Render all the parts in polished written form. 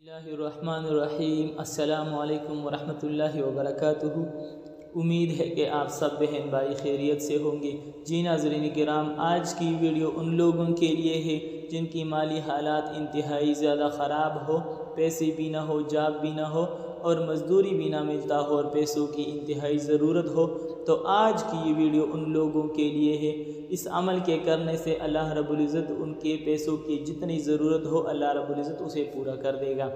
اللہ الرحمن الرحیم۔ السلام علیکم ورحمۃ اللہ وبرکاتہ۔ امید ہے کہ آپ سب بہن بھائی خیریت سے ہوں گے۔ جی ناظرین کرام، آج کی ویڈیو ان لوگوں کے لیے ہے جن کی مالی حالات انتہائی زیادہ خراب ہو، پیسے بھی نہ ہو، جاب بھی نہ ہو اور مزدوری بھی نہ ملتا ہو اور پیسوں کی انتہائی ضرورت ہو، تو آج کی یہ ویڈیو ان لوگوں کے لیے ہے۔ اس عمل کے کرنے سے اللہ رب العزت ان کے پیسوں کی جتنی ضرورت ہو اللہ رب العزت اسے پورا کر دے گا۔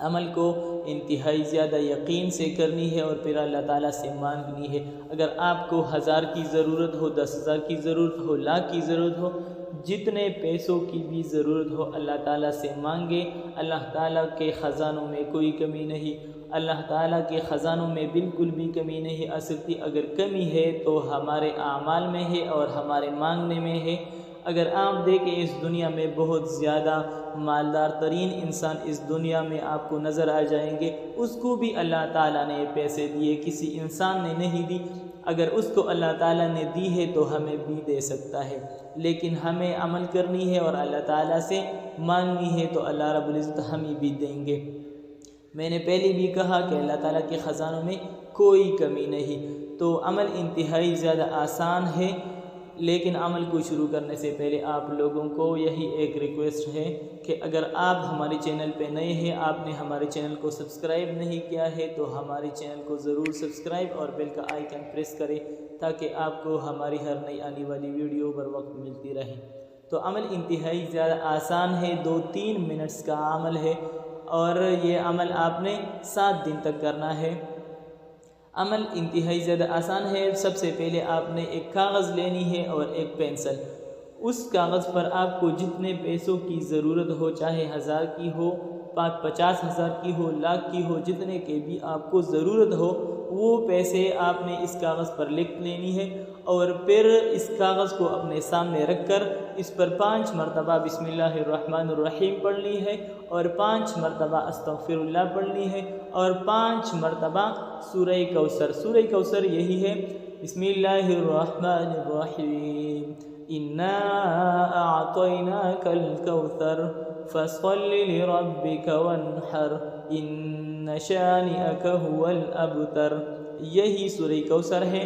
عمل کو انتہائی زیادہ یقین سے کرنی ہے اور پھر اللہ تعالیٰ سے مانگنی ہے۔ اگر آپ کو 1000 کی ضرورت ہو، 10,000 کی ضرورت ہو، لاکھ کی ضرورت ہو، جتنے پیسوں کی بھی ضرورت ہو اللہ تعالیٰ سے مانگے۔ اللہ تعالیٰ کے خزانوں میں کوئی کمی نہیں، اللہ تعالیٰ کے خزانوں میں بالکل بھی کمی نہیں آ سکتی۔ اگر کمی ہے تو ہمارے اعمال میں ہے اور ہمارے مانگنے میں ہے۔ اگر آپ دیکھیں اس دنیا میں بہت زیادہ مالدار ترین انسان اس دنیا میں آپ کو نظر آ جائیں گے، اس کو بھی اللہ تعالیٰ نے پیسے دیے، کسی انسان نے نہیں دی۔ اگر اس کو اللہ تعالیٰ نے دی ہے تو ہمیں بھی دے سکتا ہے، لیکن ہمیں عمل کرنی ہے اور اللہ تعالیٰ سے مانگنی ہے تو اللہ رب العزت ہمیں بھی دیں گے۔ میں نے پہلے بھی کہا کہ اللہ تعالیٰ کے خزانوں میں کوئی کمی نہیں۔ تو عمل انتہائی زیادہ آسان ہے، لیکن عمل کو شروع کرنے سے پہلے آپ لوگوں کو یہی ایک ریکویسٹ ہے کہ اگر آپ ہمارے چینل پہ نئے ہیں، آپ نے ہمارے چینل کو سبسکرائب نہیں کیا ہے تو ہمارے چینل کو ضرور سبسکرائب اور بیل کا آئیکن پریس کریں تاکہ آپ کو ہماری ہر نئی آنے والی ویڈیو بر وقت ملتی رہے۔ تو عمل انتہائی زیادہ آسان ہے، 2-3 منٹس کا عمل ہے اور یہ عمل آپ نے 7 دن تک کرنا ہے۔ عمل انتہائی زیادہ آسان ہے۔ سب سے پہلے آپ نے ایک کاغذ لینی ہے اور ایک پینسل۔ اس کاغذ پر آپ کو جتنے پیسوں کی ضرورت ہو، چاہے 1000 کی ہو، 50,000 کی ہو، لاکھ کی ہو، جتنے کے بھی آپ کو ضرورت ہو وہ پیسے آپ نے اس کاغذ پر لکھ لینی ہے اور پھر اس کاغذ کو اپنے سامنے رکھ کر اس پر 5 مرتبہ بسم اللہ الرحمن الرحیم پڑھنی ہے اور 5 مرتبہ استغفر اللہ پڑھنی ہے اور 5 مرتبہ سورہ کوثر۔ سورہ کوثر یہی ہے، بسم اللہ الرحمن الرحیم، انا اعطیناک الکوثر فصل لربک وانحر ان شانئک هو الابتر۔ یہی سورہ کوثر ہے۔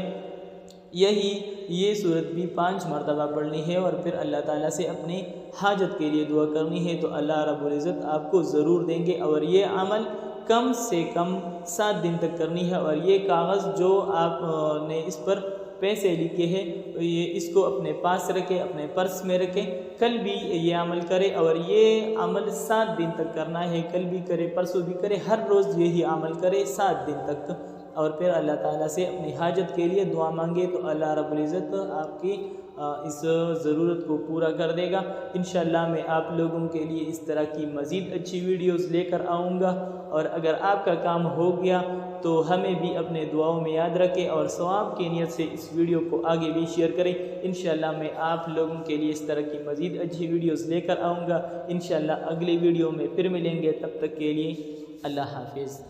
یہ صورت بھی 5 مرتبہ پڑھنی ہے اور پھر اللہ تعالیٰ سے اپنی حاجت کے لیے دعا کرنی ہے تو اللہ رب العزت آپ کو ضرور دیں گے۔ اور یہ عمل کم سے کم 7 دن تک کرنی ہے اور یہ کاغذ جو آپ نے اس پر پیسے لکھے ہیں یہ اس کو اپنے پاس رکھے، اپنے پرس میں رکھے، کل بھی یہ عمل کرے اور یہ عمل 7 دن تک کرنا ہے، کل بھی کرے، پرسوں بھی کرے، ہر روز یہی عمل کرے 7 دن تک اور پھر اللہ تعالیٰ سے اپنی حاجت کے لیے دعا مانگے تو اللہ رب العزت آپ کی اس ضرورت کو پورا کر دے گا۔ انشاءاللہ میں آپ لوگوں کے لیے اس طرح کی مزید اچھی ویڈیوز لے کر آؤں گا اور اگر آپ کا کام ہو گیا تو ہمیں بھی اپنے دعاؤں میں یاد رکھیں اور ثواب کی نیت سے اس ویڈیو کو آگے بھی شیئر کریں۔ انشاءاللہ میں آپ لوگوں کے لیے اس طرح کی مزید اچھی ویڈیوز لے کر آؤں گا۔ انشاءاللہ اگلی ویڈیو میں پھر ملیں گے، تب تک کے لیے اللہ حافظ۔